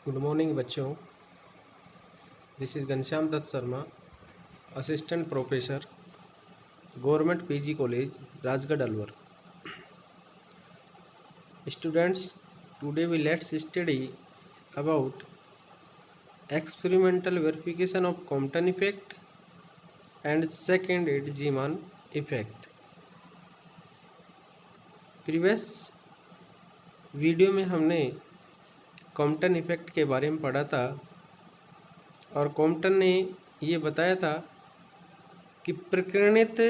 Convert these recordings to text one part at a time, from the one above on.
Good morning बच्चों। This is Ghanshyam Dutt Sharma, assistant professor, government PG college, Rajgarh Alwar. Students, today we let's study about experimental verification of Compton effect and second Zeeman effect. Previous video में हमने Compton effect के बारे में पढ़ा था और Compton ने ये बताया था कि प्रकीर्णित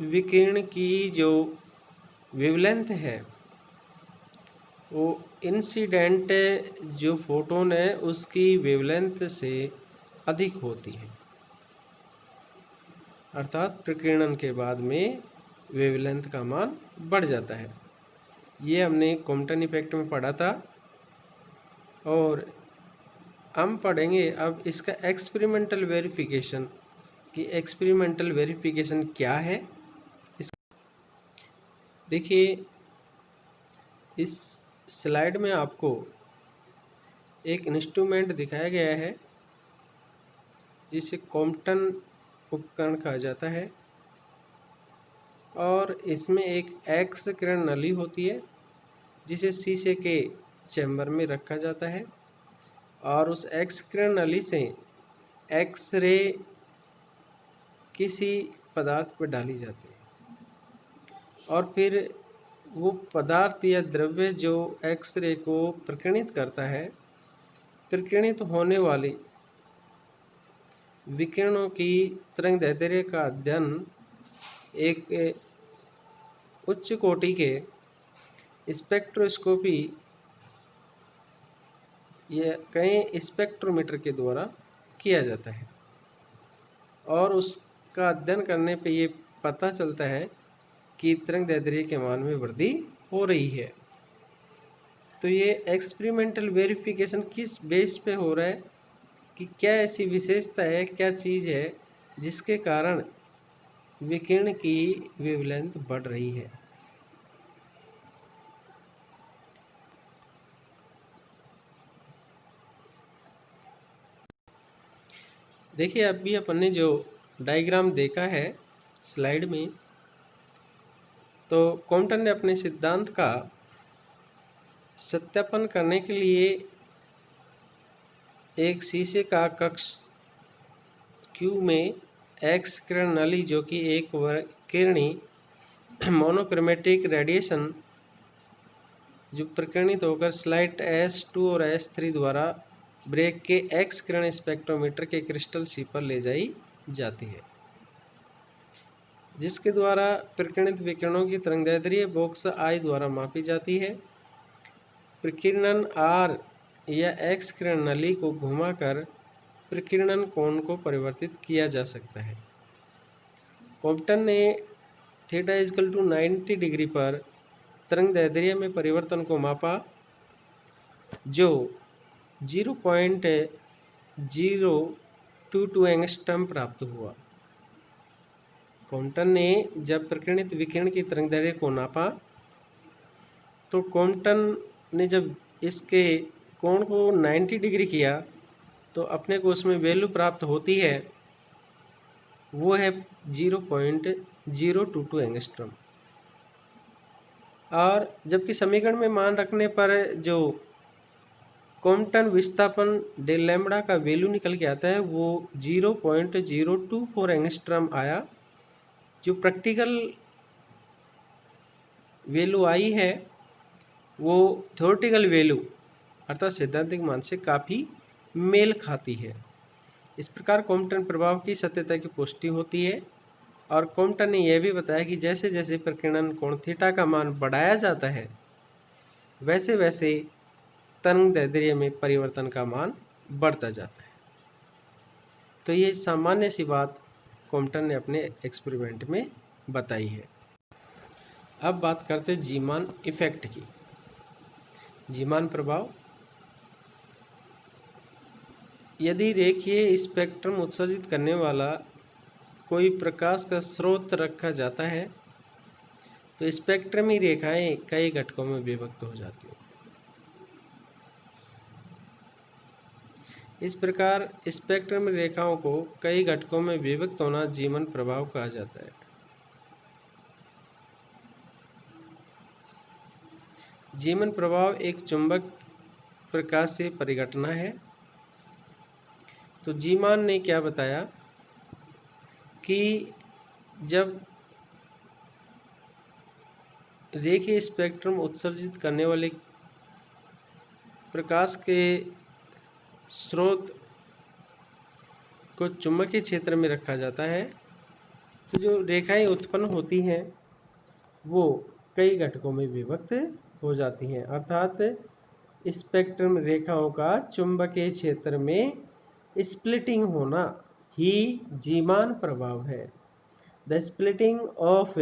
विकिरण की जो वेवलेंथ है वो इंसिडेंट जो फोटोन है उसकी वेवलेंथ से अधिक होती है, अर्थात प्रकीर्णन के बाद में वेवलेंथ का मान बढ़ जाता है। ये हमने कॉम्पटन इफेक्ट में पढ़ा था और हम पढ़ेंगे अब इसका एक्सपेरिमेंटल वेरिफिकेशन कि एक्सपेरिमेंटल वेरिफिकेशन क्या है। देखिए, इस स्लाइड में आपको एक इंस्ट्रूमेंट दिखाया गया है जिसे कॉम्पटन उपकरण कहा जाता है और इसमें एक एक्स किरण नली होती है जिसे शीशे के चैम्बर में रखा जाता है और उस एक्स किरण नली से एक्स रे किसी पदार्थ पर डाली जाती है और फिर वो पदार्थ या द्रव्य जो एक्स रे को प्रकीर्णित करता है, प्रकीर्णित होने वाली विकिरणों की तरंगदैर्ध्य का अध्ययन एक उच्च कोटि के स्पेक्ट्रोस्कोपी या कई स्पेक्ट्रोमीटर के द्वारा किया जाता है और उसका अध्ययन करने पे ये पता चलता है कि तरंगदैर्ध्य के मान में वृद्धि हो रही है। तो ये एक्सपेरिमेंटल वेरिफिकेशन किस बेस पे हो रहा है कि क्या ऐसी विशेषता है, क्या चीज़ है जिसके कारण विकिरण की वेवलेंथ बढ़ रही है। देखिए, अभी अपन ने जो डायग्राम देखा है स्लाइड में, तो कॉम्पटन ने अपने सिद्धांत का सत्यापन करने के लिए एक शीशे का कक्ष क्यू में एक्स किरण नली जो कि एक किरणी मोनोक्रोमेटिक रेडिएशन जो प्रकीर्णित होकर स्लाइट S2 और S3 द्वारा ब्रेक के एक्स किरण स्पेक्ट्रोमीटर के क्रिस्टल शीट पर ले जाई जाती है, जिसके द्वारा प्रकीर्णित विकिरणों की तरंगदैर्ध्य बॉक्स I द्वारा मापी जाती है। प्रकीर्णन R या एक्स किरण नली को घुमाकर प्रकीर्णन कोण को परिवर्तित किया जा सकता है। कॉम्पटन ने θ 90 डिग्री पर तरंगदैर्ध्य में परिवर्तन को मापा जो 0.022 एंगस्ट्रम प्राप्त हुआ। कॉम्पटन ने जब प्रकीर्णित विकिरण की तरंगदैर्ध्य को नापा तो कॉम्पटन ने जब इसके कोण को 90 डिग्री किया तो अपने को उसमें वैल्यू प्राप्त होती है, वो है 0.022 एंगस्ट्रम। और जबकि समीकरण में मान रखने पर जो कॉम्पटन विस्थापन डेल लैम्ब्डा का वैल्यू निकल के आता है वो 0.024 एंगस्ट्रम आया। जो प्रैक्टिकल वैल्यू आई है वो थ्योरेटिकल वैल्यू अर्थात सैद्धांतिक मान से काफ़ी मेल खाती है। इस प्रकार कॉम्पटन प्रभाव की सत्यता की पुष्टि होती है और कॉम्पटन ने यह भी बताया कि जैसे जैसे प्रकीर्णन कोण थीटा का मान बढ़ाया जाता है वैसे वैसे तरंगदैर्ध्य में परिवर्तन का मान बढ़ता जाता है। तो ये सामान्य सी बात कॉम्पटन ने अपने एक्सपेरिमेंट में बताई है। अब बात करते हैं जीमान इफेक्ट की। जीमान प्रभाव, यदि रेखीय स्पेक्ट्रम उत्सर्जित करने वाला कोई प्रकाश का स्रोत रखा जाता है तो स्पेक्ट्रमी रेखाएं कई घटकों में विभक्त हो जाती हैं। इस प्रकार स्पेक्ट्रम रेखाओं को कई घटकों में विभक्त होना जीवन प्रभाव कहा जाता है। जीवन प्रभाव एक चुंबक प्रकाश से परिघटना है। तो जीमान ने क्या बताया कि जब रेखीय स्पेक्ट्रम उत्सर्जित करने वाले प्रकाश के स्रोत को चुंबकीय क्षेत्र में रखा जाता है तो जो रेखाएं उत्पन्न होती हैं वो कई घटकों में विभक्त हो जाती हैं, अर्थात स्पेक्ट्रम रेखाओं का चुंबकीय क्षेत्र में स्प्लिटिंग होना ही जीमान प्रभाव है। The splitting of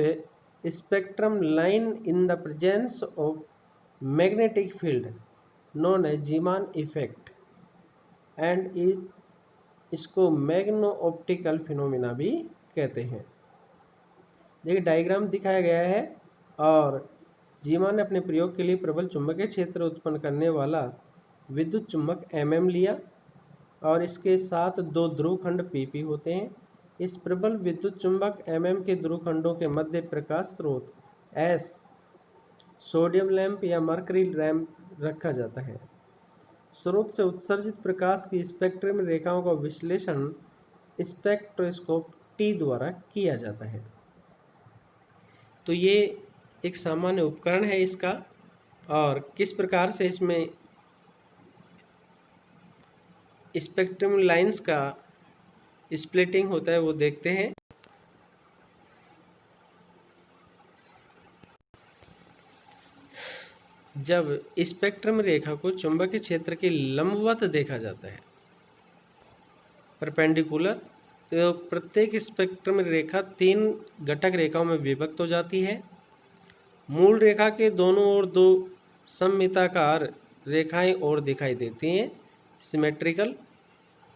spectrum line in the presence of magnetic field known as Zeeman effect and इसको मैग्नो ऑप्टिकल फिनोमिना भी कहते हैं। देखिए डायग्राम दिखाया गया है और जीमान ने अपने प्रयोग के लिए प्रबल चुंबकीय क्षेत्र उत्पन्न करने वाला विद्युत चुंबक mm लिया और इसके साथ दो ध्रुवखंड PP होते हैं। इस प्रबल विद्युत चुंबक mm के ध्रुवखंडों के मध्य प्रकाश स्रोत S सोडियम लैंप या मरकरी लैंप रखा जाता है। स्रोत से उत्सर्जित प्रकाश की स्पेक्ट्रम रेखाओं का विश्लेषण स्पेक्ट्रोस्कोप T द्वारा किया जाता है। तो ये एक सामान्य उपकरण है इसका, और किस प्रकार से इसमें स्पेक्ट्रम लाइंस का स्प्लिटिंग होता है वो देखते हैं। जब स्पेक्ट्रम रेखा को चुंबकीय क्षेत्र के लंबवत देखा जाता है परपेंडिकुलर, तो प्रत्येक स्पेक्ट्रम रेखा 3 घटक रेखाओं में विभक्त हो जाती है। मूल रेखा के दोनों ओर 2 सममिताकार रेखाएं और दिखाई देती हैं, सिमेट्रिकल।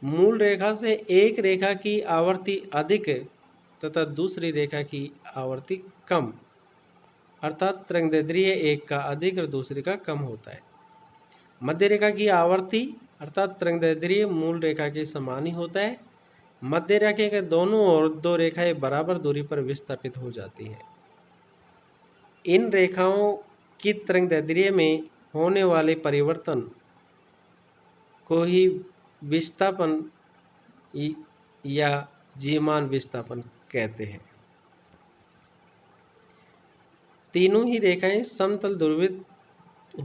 मूल रेखा से एक रेखा की आवर्ती अधिक तथा दूसरी रेखा की आवर्ती कम, अर्थात तरंगदैर्ध्य एक का अधिक और दूसरे का कम होता है। मध्य रेखा की आवर्ती अर्थात तरंगदैर्ध्य मूल रेखा के समान ही होता है। मध्य रेखा के दोनों ओर 2 रेखाएं बराबर दूरी पर विस्थापित हो जाती हैं। इन रेखाओं की तरंगदैर्ध्य में होने वाले परिवर्तन को ही विस्थापन या जीमान विस्थापन कहते हैं। तीनों ही रेखाएं समतल ध्रुवित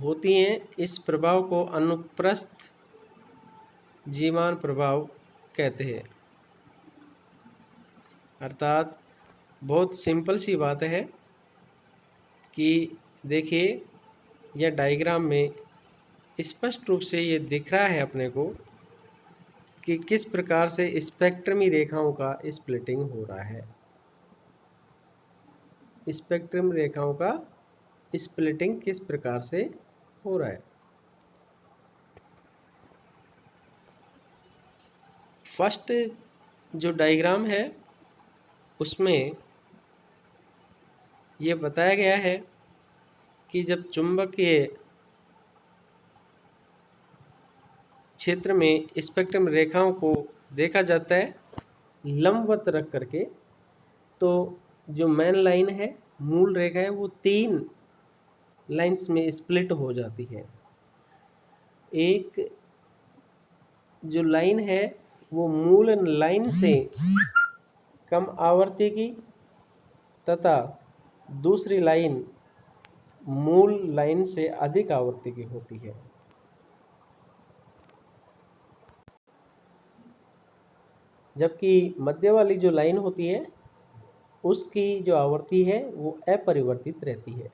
होती हैं। इस प्रभाव को अनुप्रस्थ जीमान प्रभाव कहते हैं। अर्थात बहुत सिंपल सी बात है कि देखिए यह डायग्राम में स्पष्ट रूप से ये दिख रहा है अपने को कि किस प्रकार से स्पेक्ट्रमी रेखाओं का स्प्लिटिंग हो रहा है। स्पेक्ट्रम रेखाओं का स्प्लिटिंग किस प्रकार से हो रहा है। फर्स्ट जो डायग्राम है उसमें ये बताया गया है कि जब चुंबकीय क्षेत्र में स्पेक्ट्रम रेखाओं को देखा जाता है लंबवत रख करके, तो जो मेन लाइन है मूल रेखा है वो 3 लाइंस में स्प्लिट हो जाती है। एक जो लाइन है वो मूल लाइन से कम आवर्ती की तथा दूसरी लाइन मूल लाइन से अधिक आवर्ती की होती है। जबकि मध्य वाली जो लाइन होती है उसकी जो आवृत्ति है वो अपरिवर्तित रहती है।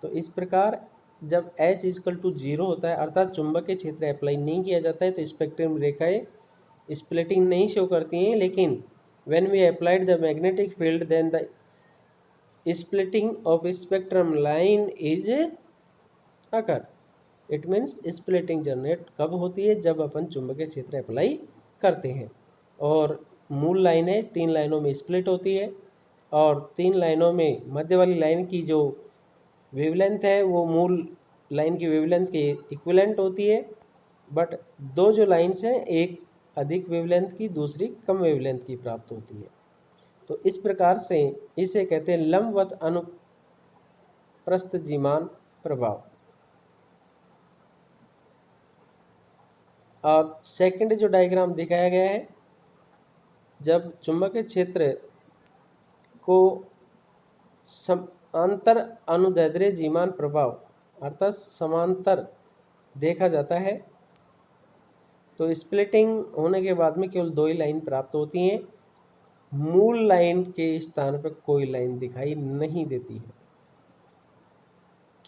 तो इस प्रकार जब H = 0 होता है अर्थात चुंबकीय क्षेत्र अप्लाई नहीं किया जाता है तो स्पेक्ट्रम रेखाएं स्प्लिटिंग नहीं शो करती हैं। लेकिन when we applied the magnetic field then the splitting of spectrum line is occur. It means splitting generate कब होती है, जब अपन चुंबकीय क्षेत्र अप्लाई करते हैं और मूल लाइनें 3 लाइनों में स्प्लिट होती है और 3 लाइनों में मध्य वाली लाइन की जो वेवलेंथ है वो मूल लाइन की वेवलेंथ के इक्विवेलेंट होती है बट दो जो लाइन्स हैं, एक अधिक वेवलेंथ की, दूसरी कम वेवलेंथ की प्राप्त होती है। तो इस प्रकार से इसे कहते हैं लंबवत अनुप्रस्थजीमान प्रभाव। और सेकंड जो डायग्राम दिखाया गया है, जब चुंबकीय क्षेत्र को समांतर अनुदैर्ध्य जीमान प्रभाव अर्थात समांतर देखा जाता है, तो स्प्लिटिंग होने के बाद में केवल दो ही लाइन प्राप्त होती हैं। मूल लाइन के स्थान पर कोई लाइन दिखाई नहीं देती है।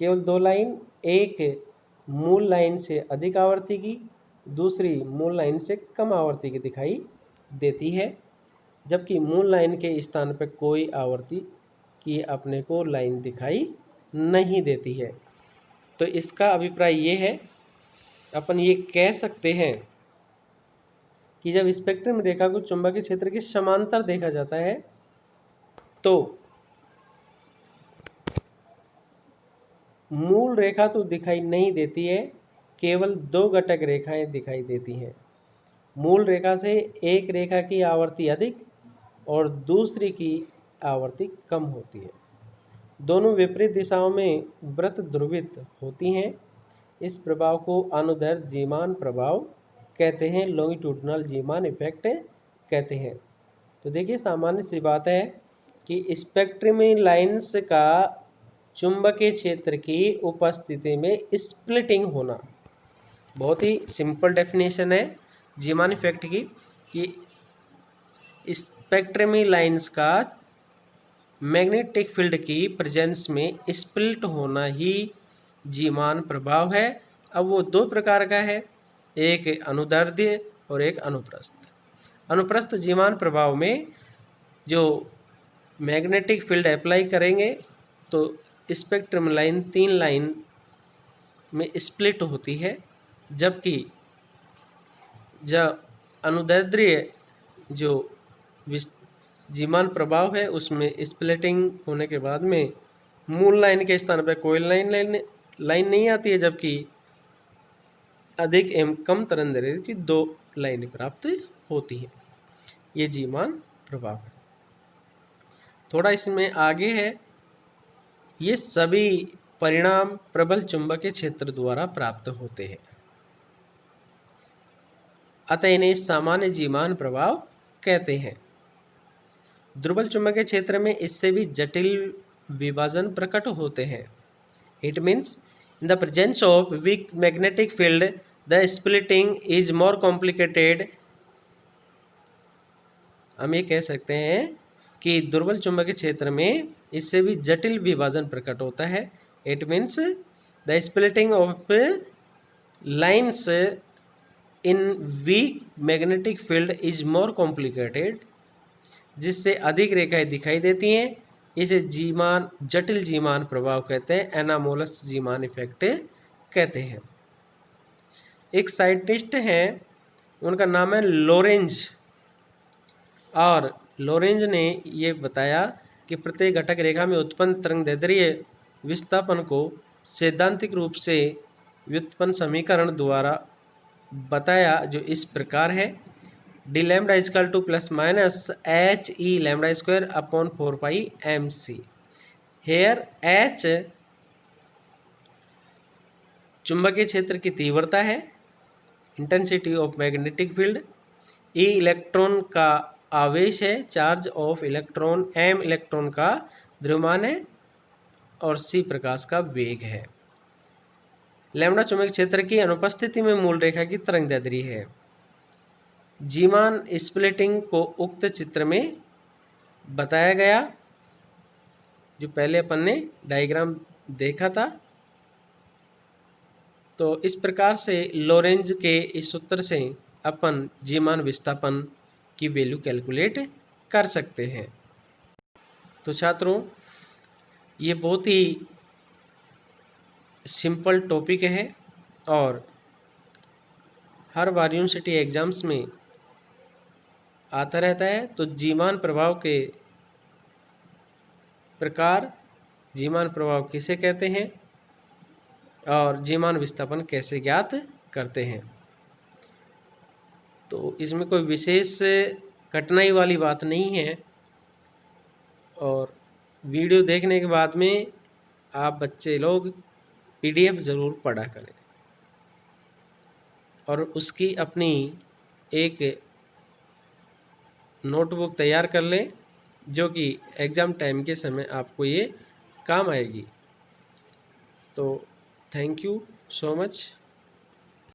केवल दो लाइन, एक मूल लाइन से अधिक आवर्ती की, दूसरी मूल लाइन से कम आवर्ती की दिखाई देती है, जबकि मूल लाइन के स्थान पर कोई आवर्ती की अपने को लाइन दिखाई नहीं देती है। तो इसका अभिप्राय ये है, अपन ये कह सकते हैं कि जब स्पेक्ट्रम रेखा को चुंबकीय क्षेत्र के समांतर देखा जाता है तो मूल रेखा तो दिखाई नहीं देती है, केवल दो घटक रेखाएं दिखाई देती हैं। मूल रेखा से एक रेखा की आवर्ती अधिक और दूसरी की आवर्ती कम होती है। दोनों विपरीत दिशाओं में वृत्त ध्रुवित होती हैं। इस प्रभाव को अनुदैर्ध्य जीमान प्रभाव कहते हैं, लॉन्गिट्यूडिनल जीमान इफेक्ट कहते हैं। तो देखिए, सामान्य सी बात है कि स्पेक्ट्रमी लाइंस का चुंबकीय क्षेत्र की उपस्थिति में स्प्लिटिंग होना, बहुत ही सिंपल डेफिनेशन है जीमान इफेक्ट की, कि स्पेक्ट्रमी लाइंस का मैग्नेटिक फील्ड की प्रेजेंस में स्प्लिट होना ही जीमान प्रभाव है। अब वो दो प्रकार का है, एक अनुदैर्ध्य और एक अनुप्रस्थ। अनुप्रस्थ जीमान प्रभाव में जो मैग्नेटिक फील्ड अप्लाई करेंगे तो स्पेक्ट्रम लाइन तीन लाइन में स्प्लिट होती है, जबकि जब अनुदैर्ध्य जो जीमान प्रभाव है उसमें स्प्लिटिंग होने के बाद में मूल लाइन के स्थान पर कोई लाइन नहीं आती है, जबकि अधिक एवं कम तरंगदैर्ध्य की दो लाइनें प्राप्त होती हैं। ये जीमान प्रभाव है। थोड़ा इसमें आगे है, ये सभी परिणाम प्रबल चुंबकीय क्षेत्र द्वारा प्राप्त होते हैं, अतः इन्हें सामान्य जीमान प्रभाव कहते हैं। दुर्बल चुंबकीय क्षेत्र में इससे भी जटिल विभाजन प्रकट होते हैं। It means in the presence of weak magnetic field the splitting is more complicated. हम ये कह सकते हैं कि दुर्बल चुंबकीय क्षेत्र में इससे भी जटिल विभाजन प्रकट होता है। It means the splitting of lines in weak magnetic field is more complicated, जिससे अधिक रेखाएं दिखाई देती हैं। इसे जीमान जटिल जीमान प्रभाव कहते हैं, एनामोलस जीमान इफेक्ट कहते हैं। एक साइंटिस्ट हैं, उनका नाम है लोरेंज, और लोरेंज ने ये बताया कि प्रत्येक घटक रेखा में उत्पन्न तरंगदैर्ध्य विस्थापन को सैद्धांतिक रूप से व्युत्पन्न समीकरण द्वारा बताया, जो इस प्रकार है: D lambda is equal to plus minus H E lambda square upon 4 pi M C. Here H चुंबकीय क्षेत्र की तीव्रता है, intensity of magnetic field. E electron का आवेश है, charge of electron. M electron का द्रव्यमान है और सी प्रकाश का वेग है। लैम्डा चुंबकीय क्षेत्र की अनुपस्थिति में मूल रेखा की तरंगदैर्ध्य है। जीमान स्प्लिटिंग को उक्त चित्र में बताया गया, जो पहले अपन ने डायग्राम देखा था। तो इस प्रकार से लोरेंज के इस सूत्र से अपन जीमान विस्थापन की वैल्यू कैलकुलेट कर सकते हैं। तो छात्रों, ये बहुत ही सिंपल टॉपिक है और हर बार यूनिवर्सिटी एग्जाम्स में आता रहता है। तो जीमान प्रभाव के प्रकार, जीमान प्रभाव किसे कहते हैं और जीमान विस्थापन कैसे ज्ञात करते हैं। तो इसमें कोई विशेष कठिनाई वाली बात नहीं है। और वीडियो देखने के बाद में आप बच्चे लोग पीडीएफ ज़रूर पढ़ा करें और उसकी अपनी एक नोटबुक तैयार कर लें, जो कि एग्ज़ाम टाइम के समय आपको ये काम आएगी। तो थैंक यू सो मच।